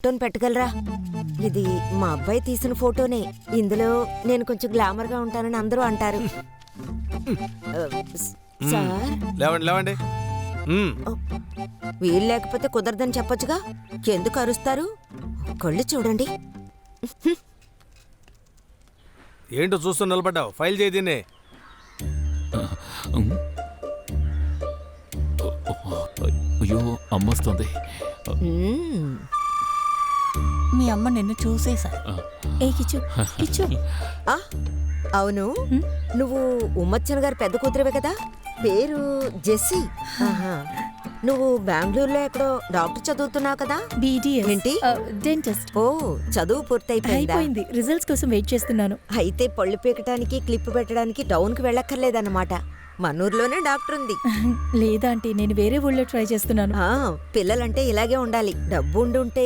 ఫోటోని పెట్టగలరా? ఇది మా అబ్బాయి తీసిన ఫోటోనే. ఇందులో నేను కొంచెం గ్లామర్ గా ఉంటానని అందరూ అంటారు. సార్ లేవండి లేవండి. వీలు లేకపోతే కుదరదని చెప్పొచ్చుగా, ఎందుకు అరుస్తారు? కళ్ళు చూడండి. ఏంటో చూస్తూ నిలబడ్డావు? ఫైల్ చేయి దీన్ని. అయ్యో అమ్మొస్తుంది. మీ అమ్మ నిన్ను చూసేశారు. ఏ కిచ్చు కిచ్చు. అవును, నువ్వు ఉమ్మచ్చన్ గారు పెద్ద కూతురువే కదా? పేరు జెస్సీ. నువ్వు బెంగళూరులో ఎక్కడో డాక్టర్ చదువుతున్నావు కదా? BDS. ఏంటి? డెంటిస్ట్. ఓ, చదువు పూర్తయిపోయిందా? అయిపోయింది. రిజల్ట్స్ కోసం వెయిట్ చేస్తున్నాను. అయితే పళ్ళు పీకటానికి క్లిప్ పెట్టడానికి టౌన్ కి వెళ్ళక్కర్లేదన్నమాట. మనూరులోనే డాక్టర్ ఉంది. లేదా అంటే నేను వేరే ఊళ్ళో ట్రై చేస్తున్నాను. పిల్లలంటే ఇలాగే ఉండాలి. డబ్బు ఉండుంటే